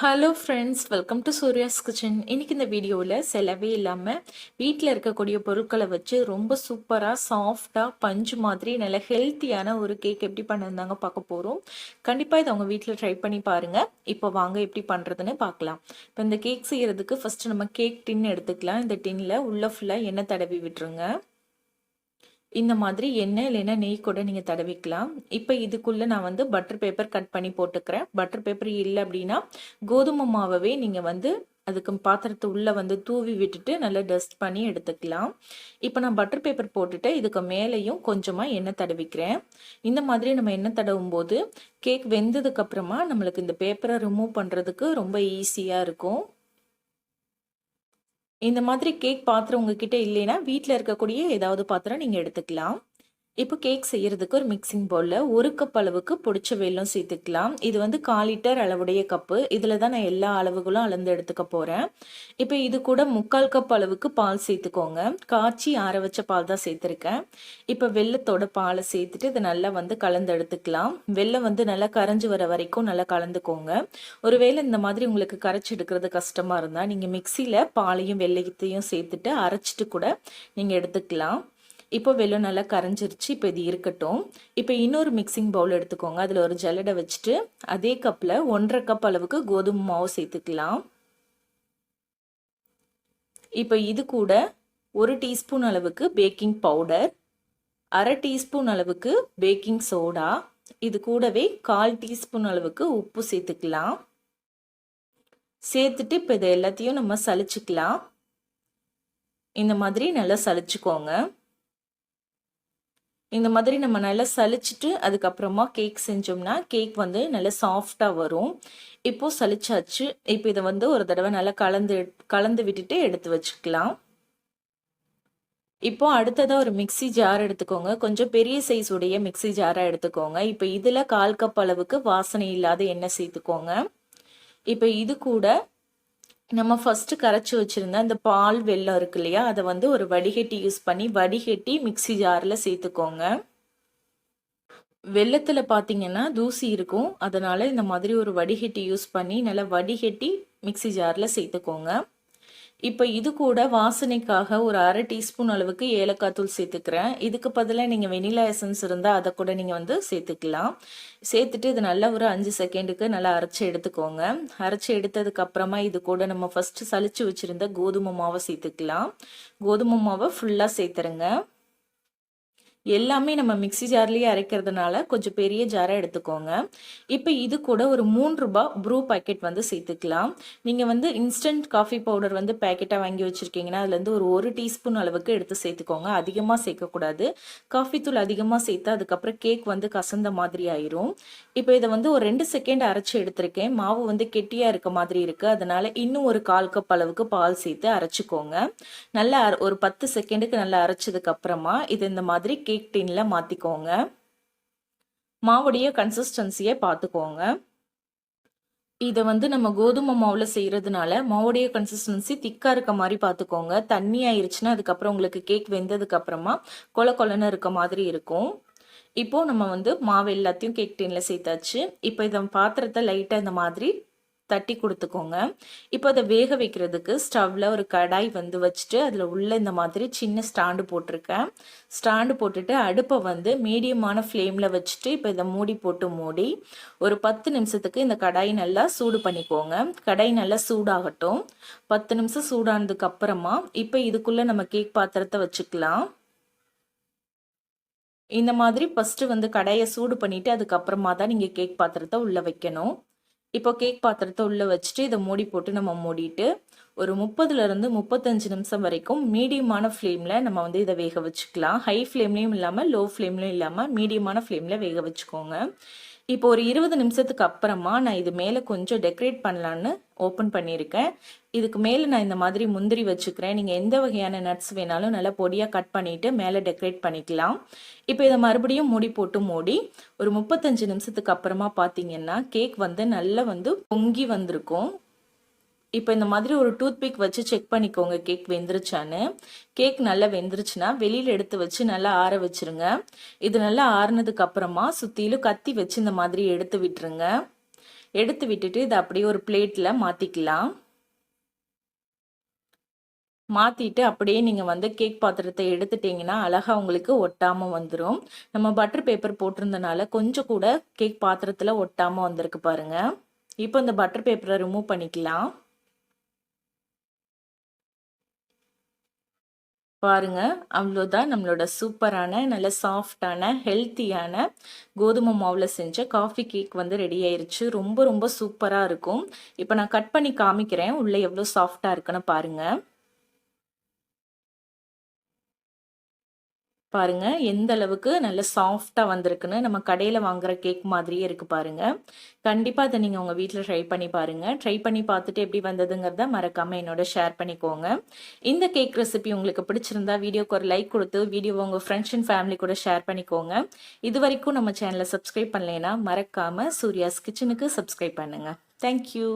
Hello friends, welcome to Surya's kitchen. இன்னைக்கு இந்த வீடியோவில் செலவே இல்லாமல் வீட்டில் இருக்கக்கூடிய பொருட்களை வச்சு ரொம்ப சூப்பராக சாஃப்டாக பஞ்சு மாதிரி நல்ல ஹெல்த்தியான ஒரு கேக் எப்படி பண்ணுறதாங்க பார்க்க போகிறோம். கண்டிப்பாக இதை அவங்க வீட்டில் ட்ரை பண்ணி பாருங்கள். இப்போ வாங்க எப்படி பண்ணுறதுன்னு பார்க்கலாம். இப்போ இந்த கேக் செய்கிறதுக்கு ஃபஸ்ட்டு நம்ம கேக் டின் எடுத்துக்கலாம். இந்த டின்னில் உள்ள ஃபுல்லாக எண்ணெய் தடவி விட்டுருங்க. இந்த மாதிரி எண்ணெய் இல்லைன்னா நெய் கூட நீங்கள் தடவிக்கலாம். இப்போ இதுக்குள்ளே நான் வந்து பட்டர் பேப்பர் கட் பண்ணி போட்டுக்கிறேன். பட்டர் பேப்பர் இல்லை அப்படின்னா கோதுமை மாவவே நீங்கள் வந்து அதுக்கு பாத்திரத்து உள்ளே வந்து தூவி விட்டுட்டு நல்லா டஸ்ட் பண்ணி எடுத்துக்கலாம். இப்போ நான் பட்டர் பேப்பர் போட்டுட்டு இதுக்கு மேலேயும் கொஞ்சமாக எண்ணெய் தடவிக்கிறேன். இந்த மாதிரி நம்ம எண்ணெய் தடவும் போது கேக் வெந்ததுக்கப்புறமா நம்மளுக்கு இந்த பேப்பரை ரிமூவ் பண்ணுறதுக்கு ரொம்ப ஈஸியாக இருக்கும். இந்த மாதிரி கேக் பாத்திரம் உங்ககிட்ட இல்லைன்னா வீட்டில் இருக்கக்கூடிய ஏதாவது பாத்திரம் நீங்கள் எடுத்துக்கலாம். இப்போ கேக் செய்யறதுக்கு ஒரு மிக்சிங் பவுலில் 1 கப் அளவுக்கு பொடிச்ச வெல்லம் சேர்த்துக்கலாம். இது வந்து 1/4 லிட்டர் அளவுடைய கப்பு. இதில் தான் நான் எல்லா அளவுகளும் அளந்து எடுத்துக்க போகிறேன். இப்போ இது கூட 3/4 கப் அளவுக்கு பால் சேர்த்துக்கோங்க. காய்ச்சி ஆற வச்ச பால் தான் சேர்த்துருக்கேன். இப்போ வெல்லத்தோட பாலை சேர்த்துட்டு இதை நல்லா வந்து கலந்து எடுத்துக்கலாம். வெல்லம் வந்து நல்லா கரைஞ்சி வர வரைக்கும் நல்லா கலந்துக்கோங்க. ஒருவேளை இந்த மாதிரி உங்களுக்கு கரைச்சி எடுக்கிறது கஷ்டமாக இருந்தால் நீங்கள் மிக்சியில் பாலையும் வெல்லத்தையும் சேர்த்துட்டு அரைச்சிட்டு கூட நீங்கள் எடுத்துக்கலாம். இப்போ வெல்லம் நல்லா கரைஞ்சிருச்சு. இப்போ இது இருக்கட்டும். இப்போ இன்னொரு மிக்சிங் பவுல் எடுத்துக்கோங்க. அதில் ஒரு ஜல்லடை வச்சுட்டு அதே கப்பில் 1/2 கப் அளவுக்கு கோதுமை மாவு சேர்த்துக்கலாம். இப்போ இது கூட 1 டீஸ்பூன் அளவுக்கு பேக்கிங் பவுடர், 1/2 டீஸ்பூன் அளவுக்கு பேக்கிங் சோடா, இது கூடவே 1/4 டீஸ்பூன் அளவுக்கு உப்பு சேர்த்துக்கலாம். சேர்த்துட்டு இப்போ இதை எல்லாத்தையும் நம்ம சலிச்சுக்கலாம். இந்த மாதிரி நல்லா சலிச்சுக்கோங்க. இந்த மாதிரி நம்ம நல்லா சலிச்சுட்டு அதுக்கப்புறமா கேக் செஞ்சோம்னா கேக் வந்து நல்லா சாஃப்டாக வரும். இப்போ சலிச்சாச்சு. இப்போ இதை வந்து ஒரு தடவை நல்லா கலந்து விட்டுட்டு எடுத்து வச்சுக்கலாம். இப்போ அடுத்ததாக ஒரு மிக்சி ஜார் எடுத்துக்கோங்க. கொஞ்சம் பெரிய சைஸ் உடைய மிக்சி ஜாராக எடுத்துக்கோங்க. இப்போ இதில் 1/4 கப் அளவுக்கு வாசனை இல்லாத எண்ணெய் சேர்த்துக்கோங்க. இப்போ இது கூட நம்ம ஃபஸ்ட்டு கரைச்சி வச்சுருந்த அந்த பால் வெல்லம் இருக்கு இல்லையா, அதை வந்து ஒரு வடிகட்டி யூஸ் பண்ணி வடிகட்டி மிக்சி ஜாரில் சேர்த்துக்கோங்க. வெல்லத்தில் பார்த்தீங்கன்னா தூசி இருக்கும். அதனால் இந்த மாதிரி ஒரு வடிகட்டி யூஸ் பண்ணி நல்லா வடிகட்டி மிக்சி ஜாரில் சேர்த்துக்கோங்க. இப்போ இது கூட வாசனைக்காக ஒரு 1/2 டீஸ்பூன் அளவுக்கு ஏலக்காய் தூள் சேர்த்துக்கிறேன். இதுக்கு பதிலாக நீங்கள் வெனிலா எசன்ஸ் இருந்தால் அதை கூட நீங்கள் வந்து சேர்த்துக்கலாம். சேர்த்துட்டு இது நல்லா ஒரு 5 செகண்டுக்கு நல்லா அரைச்சி எடுத்துக்கோங்க. அரைச்சி எடுத்ததுக்கு அப்புறமா இது கூட நம்ம ஃபஸ்ட்டு சலிச்சு வச்சுருந்த கோதுமை மாவை சேர்த்துக்கலாம். கோதுமை மாவை ஃபுல்லாக சேர்த்துருங்க. எல்லாமே நம்ம மிக்சி ஜார்லேயே அரைக்கிறதுனால கொஞ்சம் பெரிய ஜாராக எடுத்துக்கோங்க. இப்போ இது கூட ஒரு 3 ரூபாய் ப்ரூ பேக்கெட் வந்து சேர்த்துக்கலாம். நீங்கள் வந்து இன்ஸ்டன்ட் காஃபி பவுடர் வந்து பேக்கெட்டாக வாங்கி வச்சுருக்கீங்கன்னா அதுலேருந்து ஒரு 1 டீஸ்பூன் அளவுக்கு எடுத்து சேர்த்துக்கோங்க. அதிகமாக சேர்க்கக்கூடாது. காஃபி தூள் அதிகமாக சேர்த்து அதுக்கப்புறம் கேக் வந்து கசந்த மாதிரி ஆயிரும். இப்போ இதை வந்து ஒரு 2 செகண்ட் அரைச்சி எடுத்திருக்கேன். மாவு வந்து கெட்டியாக இருக்க மாதிரி இருக்குது. அதனால் இன்னும் ஒரு 1/4 கப் அளவுக்கு பால் சேர்த்து அரைச்சிக்கோங்க. நல்லா ஒரு 10 செகண்டுக்கு நல்லா அரைச்சதுக்கு அப்புறமா இது இந்த மாதிரி கேக் டின்ல மாத்திக்கோங்க. மாவுடைய கன்சிஸ்டன்சியை பார்த்துக்கோங்க. இதை வந்து நம்ம கோதுமை மாவுல செய்யறதுனால மாவுடைய கன்சிஸ்டன்சி திக்கா இருக்க மாதிரி பார்த்துக்கோங்க. தண்ணி ஆயிருச்சுன்னா அதுக்கப்புறம் உங்களுக்கு கேக் வெந்ததுக்கு அப்புறமா கொல கொலன்னு இருக்க மாதிரி இருக்கும். இப்போ நம்ம வந்து மாவு எல்லாத்தையும் கேக் டின்ல சேர்த்தாச்சு. இப்போ இதை பாத்திரத்தை லைட்டா இந்த மாதிரி தட்டி கொடுத்துக்கோங்க. இப்போ அதை வேக வைக்கிறதுக்கு ஸ்டவ்ல ஒரு கடாய் வந்து வச்சுட்டு அதில் உள்ள இந்த மாதிரி சின்ன ஸ்டாண்டு போட்டிருக்கேன். ஸ்டாண்டு போட்டுட்டு அடுப்பை வந்து மீடியமான ஃப்ளேமில் வச்சுட்டு இப்போ இதை மூடி ஒரு 10 நிமிஷத்துக்கு இந்த கடாய் நல்லா சூடு பண்ணிக்கோங்க. கடாய் நல்லா சூடாகட்டும். 10 நிமிஷம் சூடானதுக்கு அப்புறமா இப்போ இதுக்குள்ளே நம்ம கேக் பாத்திரத்தை வச்சுக்கலாம். இந்த மாதிரி ஃபஸ்ட்டு வந்து கடாயை சூடு பண்ணிவிட்டு அதுக்கப்புறமா தான் நீங்கள் கேக் பாத்திரத்தை உள்ளே வைக்கணும். இப்போ கேக் பாத்திரத்தை உள்ளே வச்சுட்டு இதை மூடி போட்டு நம்ம மூடிட்டு ஒரு 30லேருந்து 35 நிமிஷம் வரைக்கும் மீடியமான ஃப்ளேமில் நம்ம வந்து இதை வேக வச்சுக்கலாம். ஹை ஃப்ளேம்லேயும் இல்லாமல் லோ ஃப்ளேம்லேயும் இல்லாமல் மீடியமான ஃப்ளேமில் வேக வச்சுக்கோங்க. இப்போ ஒரு 20 நிமிஷத்துக்கு அப்புறமா நான் இது மேலே கொஞ்சம் டெக்கரேட் பண்ணலான்னு ஓப்பன் பண்ணியிருக்கேன். இதுக்கு மேலே நான் இந்த மாதிரி முந்திரி வச்சுக்கிறேன். நீங்கள் எந்த வகையான நட்ஸ் வேணாலும் நல்லா பொடியாக கட் பண்ணிவிட்டு மேலே டெக்கரேட் பண்ணிக்கலாம். இப்போ இதை மறுபடியும் மூடி ஒரு 35 நிமிஷத்துக்கு அப்புறமா பார்த்தீங்கன்னா கேக் வந்து நல்லா வந்து பொங்கி வந்திருக்கும். இப்போ இந்த மாதிரி ஒரு டூத் பிக் வச்சு செக் பண்ணிக்கோங்க கேக் வெந்துருச்சான்னு. கேக் நல்லா வெந்துருச்சுன்னா வெளியில் எடுத்து வச்சு நல்லா ஆற வச்சிருங்க. இது நல்லா ஆறுனதுக்கு அப்புறமா சுற்றிலும் கத்தி வச்சு இந்த மாதிரி எடுத்து விட்டுருங்க. எடுத்து விட்டுட்டு இதை அப்படியே ஒரு பிளேட்டில் மாற்றிக்கலாம். மாற்றிட்டு அப்படியே நீங்கள் வந்து கேக் பாத்திரத்தை எடுத்துட்டிங்கன்னா அழகாக உங்களுக்கு ஒட்டாமல் வந்துடும். நம்ம பட்டர் பேப்பர் போட்டிருந்தனால கொஞ்சம் கூட கேக் பாத்திரத்தில் ஒட்டாமல் வந்திருக்கு பாருங்கள். இப்போ இந்த பட்டர் பேப்பரை ரிமூவ் பண்ணிக்கலாம். பாருங்க, அவ்வளோதான் நம்மளோட சூப்பரான நல்ல சாஃப்டான ஹெல்த்தியான கோதுமை மாவில் செஞ்ச காஃபி கேக் வந்து ரெடி ஆயிருச்சு. ரொம்ப ரொம்ப சூப்பராக இருக்கும். இப்போ நான் கட் பண்ணி காமிக்கிறேன் உள்ளே எவ்வளோ சாஃப்டாக இருக்குன்னு பாருங்கள். பாருங்க எந்த அளவுக்கு நல்ல சாஃப்டா வந்திருக்குன்னு. நம்ம கடையில் வாங்குற கேக் மாதிரியே இருக்கு பாருங்க. கண்டிப்பாக அதை நீங்கள் உங்கள் வீட்டில் ட்ரை பண்ணி பாருங்க. ட்ரை பண்ணி பார்த்துட்டு எப்படி வந்ததுங்கிறத மறக்காம என்னோட ஷேர் பண்ணிக்கோங்க. இந்த கேக் ரெசிபி உங்களுக்கு பிடிச்சிருந்தா வீடியோக்கு ஒரு லைக் கொடுத்து வீடியோவை உங்கள் ஃப்ரெண்ட்ஸ் அண்ட் ஃபேமிலி கூட ஷேர் பண்ணிக்கோங்க. இது வரைக்கும் நம்ம சேனலை சப்ஸ்கிரைப் பண்ணலைன்னா மறக்காம சூர்யாஸ் கிச்சனுக்கு சப்ஸ்கிரைப் பண்ணுங்க. தேங்க்யூ.